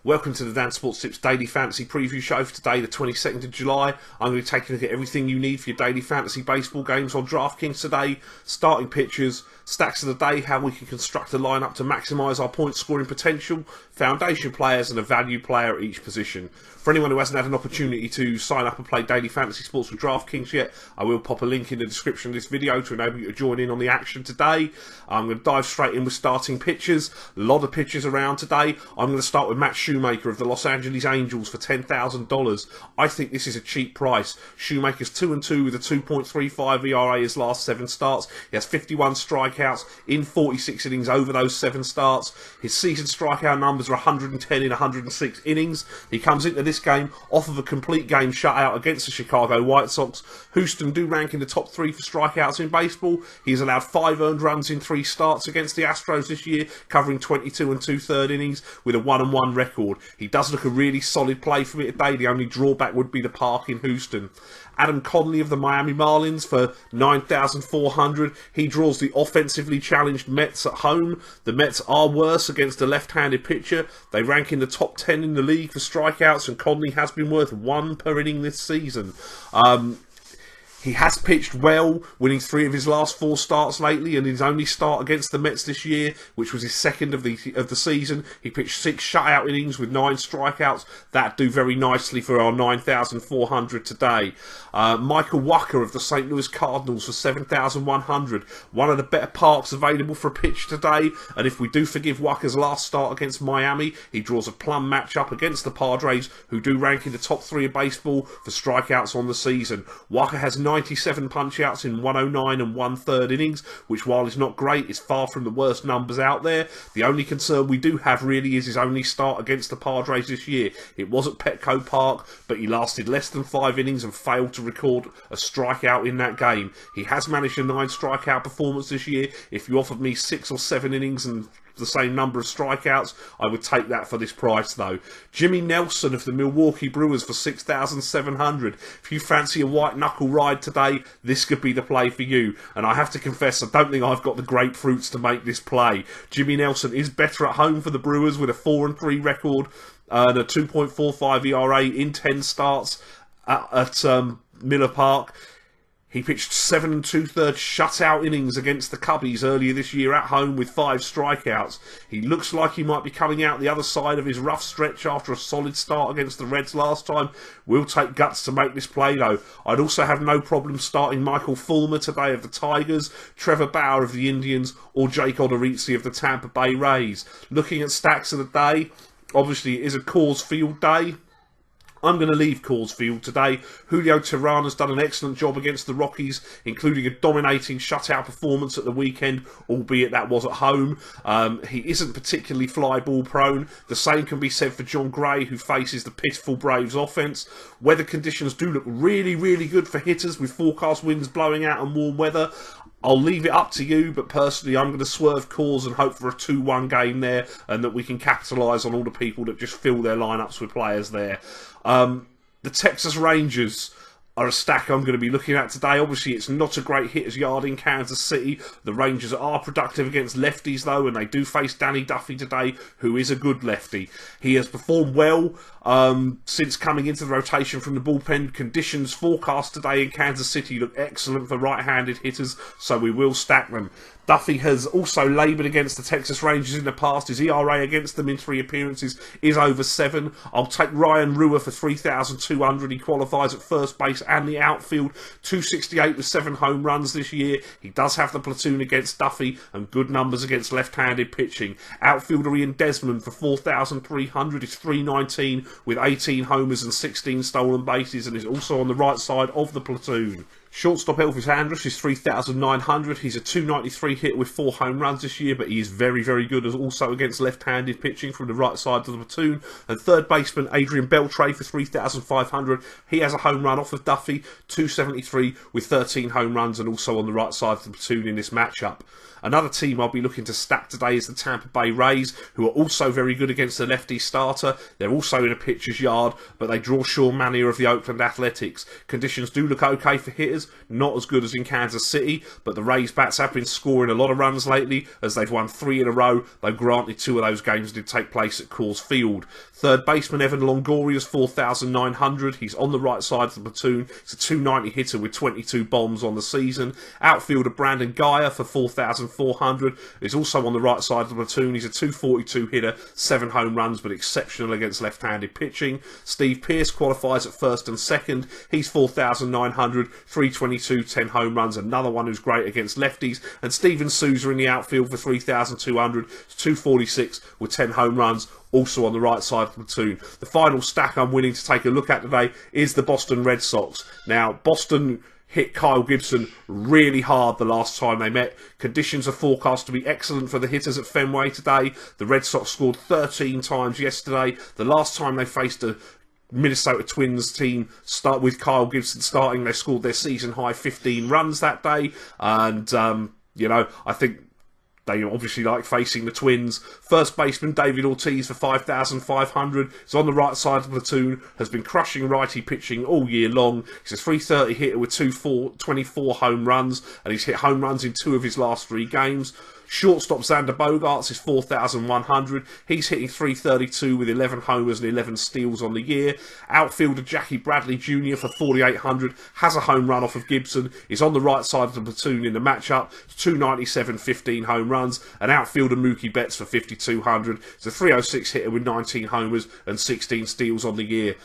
Welcome to the Dan Sports Tips Daily Fantasy Preview Show for today, the 22nd of July. I'm going to take a look at everything you need for your daily fantasy baseball games on DraftKings today. Starting pitchers, stacks of the day, how we can construct a lineup to maximise our point scoring potential, foundation players and a value player at each position. For anyone who hasn't had an opportunity to sign up and play daily fantasy sports with DraftKings yet, I will pop a link in the description of this video to enable you to join in on the action today. I'm going to dive straight in with starting pitchers. A lot of pitchers around today. I'm going to start with Matt Shoemaker of the Los Angeles Angels for $10,000. I think this is a cheap price. Shoemaker's 2-2 with a 2.35 ERA his last 7 starts. He has 51 strikeouts in 46 innings over those 7 starts. His season strikeout numbers are 110 in 106 innings. He comes into this game off of a complete game shutout against the Chicago White Sox. Houston do rank in the top 3 for strikeouts in baseball. He has allowed 5 earned runs in 3 starts against the Astros this year, covering 22 2/3 innings with a 1-1 record. He does look a really solid play for me today. The only drawback would be the park in Houston. Adam Conley of the Miami Marlins for $9,400. He draws the offensively challenged Mets at home. The Mets are worse against a left-handed pitcher. They rank in the top 10 in the league for strikeouts, and Conley has been worth 1 per inning this season. He has pitched well, winning 3 of his last 4 starts lately, and his only start against the Mets this year, which was his second of the season, he pitched 6 shutout innings with 9 strikeouts. That'd do very nicely for our $9,400 today. Michael Wacha of the St. Louis Cardinals for $7,100. One of the better parks available for a pitch today, and if we do forgive Wacha's last start against Miami, he draws a plum matchup against the Padres, who do rank in the top 3 of baseball for strikeouts on the season. Wacha has 97 punch-outs in 109 and 1/3 innings, which, while is not great, is far from the worst numbers out there. The only concern we do have really is his only start against the Padres this year. It was at Petco Park, but he lasted less than 5 innings and failed to record a strikeout in that game. He has managed a 9 strikeout performance this year. If you offered me 6 or 7 innings and the same number of strikeouts, I would take that for this price though. Jimmy Nelson of the Milwaukee Brewers for $6,700. If you fancy a white knuckle ride today, this could be the play for you. And I have to confess, I don't think I've got the grapefruits to make this play. Jimmy Nelson is better at home for the Brewers with a 4-3 record and a 2.45 ERA in 10 starts at Miller Park. He pitched 7 2/3 shutout innings against the Cubbies earlier this year at home with 5 strikeouts. He looks like he might be coming out the other side of his rough stretch after a solid start against the Reds last time. We'll take guts to make this play though. I'd also have no problem starting Michael Fulmer today of the Tigers, Trevor Bauer of the Indians, or Jake Odorizzi of the Tampa Bay Rays. Looking at stacks of the day, obviously it is a Coors Field day. I'm going to leave Coors Field today. Julio Teheran has done an excellent job against the Rockies, including a dominating shutout performance at the weekend, albeit that was at home. He isn't particularly fly ball prone. The same can be said for John Gray, who faces the pitiful Braves offense. Weather conditions do look really, really good for hitters, with forecast winds blowing out and warm weather. I'll leave it up to you, but personally I'm going to swerve Coors and hope for a 2-1 game there, and that we can capitalise on all the people that just fill their lineups with players there. The Texas Rangers are a stack I'm going to be looking at today. Obviously, it's not a great hitter's yard in Kansas City. The Rangers are productive against lefties, though, and they do face Danny Duffy today, who is a good lefty. He has performed well since coming into the rotation from the bullpen. Conditions forecast today in Kansas City look excellent for right-handed hitters, so we will stack them. Duffy has also laboured against the Texas Rangers in the past. His ERA against them in 3 appearances is over 7. I'll take Ryan Rua for $3,200. He qualifies at first base and the outfield. 268 with 7 home runs this year. He does have the platoon against Duffy and good numbers against left-handed pitching. Outfielder Ian Desmond for $4,300 is $319 with 18 homers and 16 stolen bases, and is also on the right side of the platoon. Shortstop Elvis Andrus is $3,900. He's a .293 hit with 4 home runs this year, but he is very, very good as also against left-handed pitching from the right side of the platoon. And third baseman Adrian Beltre for $3,500. He has a home run off of Duffy, .273 with 13 home runs, and also on the right side of the platoon in this matchup. Another team I'll be looking to stack today is the Tampa Bay Rays, who are also very good against the lefty starter. They're also in a pitcher's yard, but they draw Sean Mannion of the Oakland Athletics. Conditions do look okay for hitters, Rays. Not as good as in Kansas City, but the Rays bats have been scoring a lot of runs lately as they've won 3 in a row, though granted 2 of those games did take place at Coors Field. Third baseman Evan Longoria's 4,900. He's on the right side of the platoon. He's a 290 hitter with 22 bombs on the season. Outfielder Brandon Gaia for 4,400 is also on the right side of the platoon. He's a 242 hitter, 7 home runs, but exceptional against left-handed pitching. Steve Pearce qualifies at first and second. He's 4,900, 322, 10 home runs. Another one who's great against lefties. And Steven Souza in the outfield for 3,200, 246 with 10 home runs. Also on the right side of the platoon. The final stack I'm willing to take a look at today is the Boston Red Sox. Now, Boston hit Kyle Gibson really hard the last time they met. Conditions are forecast to be excellent for the hitters at Fenway today. The Red Sox scored 13 times yesterday. The last time they faced a Minnesota Twins team with Kyle Gibson starting, they scored their season high 15 runs that day. And, I think they obviously like facing the Twins. First baseman David Ortiz for 5,500 is on the right side of the platoon, has been crushing righty pitching all year long. He's a 330 hitter with 24 home runs, and he's hit home runs in 2 of his last 3 games. Shortstop Xander Bogaerts is 4,100. He's hitting 332 with 11 homers and 11 steals on the year. Outfielder Jackie Bradley Jr. for 4,800 has a home run off of Gibson. Is on the right side of the platoon in the matchup. 297, 15 home runs. And outfielder Mookie Betts for 5,200. He's a 306 hitter with 19 homers and 16 steals on the year.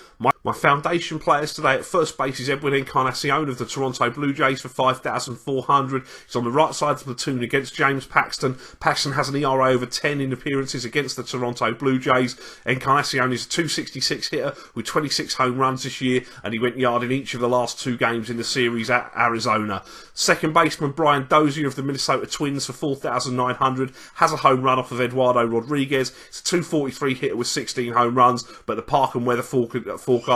My foundation players today at first base is Edwin Encarnacion of the Toronto Blue Jays for 5,400. He's on the right side of the platoon against James Paxton. Paxton has an ERA over 10 in appearances against the Toronto Blue Jays. Encarnacion is a 266 hitter with 26 home runs this year, and he went yard in each of the last 2 games in the series at Arizona. Second baseman Brian Dozier of the Minnesota Twins for 4,900 has a home run off of Eduardo Rodriguez. It's a 243 hitter with 16 home runs, but the park and weather forecast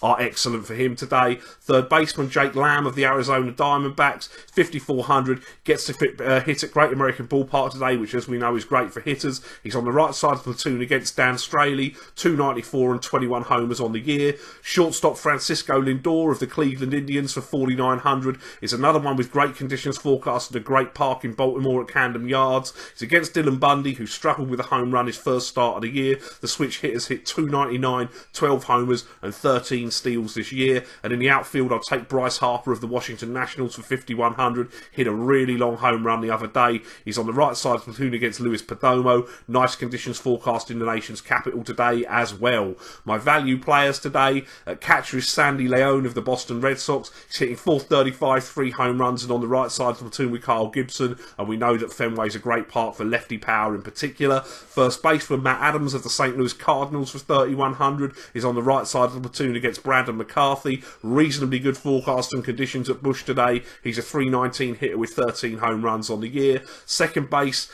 are excellent for him today. Third baseman Jake Lamb of the Arizona Diamondbacks, 5,400, gets to hit at Great American Ballpark today, which as we know is great for hitters. He's on the right side of the platoon against Dan Straley, 294 and 21 homers on the year. Shortstop Francisco Lindor of the Cleveland Indians for 4,900 is another one with great conditions forecast at a great park in Baltimore at Camden Yards. He's against Dylan Bundy, who struggled with a home run his first start of the year. The switch hitters hit 299, 12 homers and 13 steals this year. And in the outfield, I'll take Bryce Harper of the Washington Nationals for 5,100. Hit a really long home run the other day. He's on the right side of the platoon against Luis Perdomo. Nice conditions forecast in the nation's capital today as well. My value players today at catcher is Sandy Leone of the Boston Red Sox. He's hitting 435, 3 home runs, and on the right side of the platoon with Kyle Gibson. And we know that Fenway's a great park for lefty power in particular. First baseman Matt Adams of the St. Louis Cardinals for 3,100 is on the right side of the platoon against Brandon McCarthy. Reasonably good forecast and conditions at Busch today. He's a 319 hitter with 13 home runs on the year. Second base,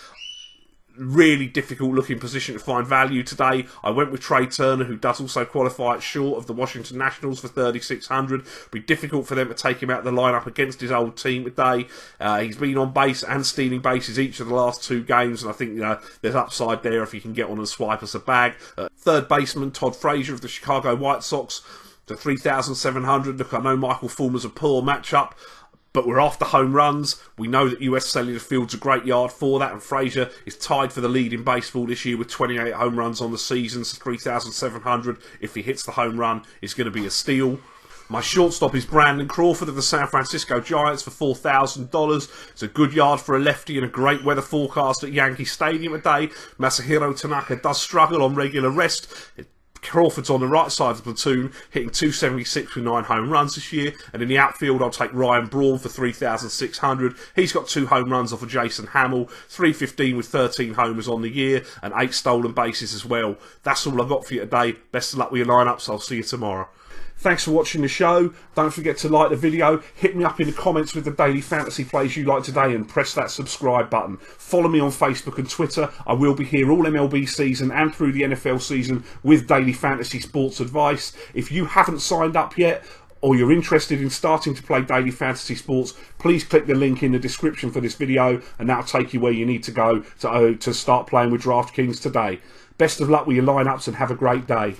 really difficult looking position to find value today. I went with Trey Turner, who does also qualify at short of the Washington Nationals for 3,600. It'll be difficult for them to take him out of the lineup against his old team today. He's been on base and stealing bases each of the last 2 games, and I think there's upside there if he can get on and swipe us a bag. Third baseman Todd Frazier of the Chicago White Sox to 3,700. Look, I know Michael Fulmer's a poor matchup, but we're after home runs. We know that US Cellular Field's a great yard for that, and Frazier is tied for the lead in baseball this year with 28 home runs on the season, so 3,700. If he hits the home run, it's going to be a steal. My shortstop is Brandon Crawford of the San Francisco Giants for $4,000. It's a good yard for a lefty and a great weather forecast at Yankee Stadium today. Masahiro Tanaka does struggle on regular rest. Crawford's on the right side of the platoon, hitting 276 with 9 home runs this year. And in the outfield, I'll take Ryan Braun for 3,600. He's got 2 home runs off of Jason Hamill, 315 with 13 homers on the year, and 8 stolen bases as well. That's all I've got for you today. Best of luck with your lineups. I'll see you tomorrow. Thanks for watching the show. Don't forget to like the video, hit me up in the comments with the daily fantasy plays you like today, and press that subscribe button. Follow me on Facebook and Twitter. I will be here all MLB season and through the NFL season with daily fantasy sports advice. If you haven't signed up yet, or you're interested in starting to play daily fantasy sports, please click the link in the description for this video, and that'll take you where you need to go to start playing with DraftKings today. Best of luck with your lineups and have a great day.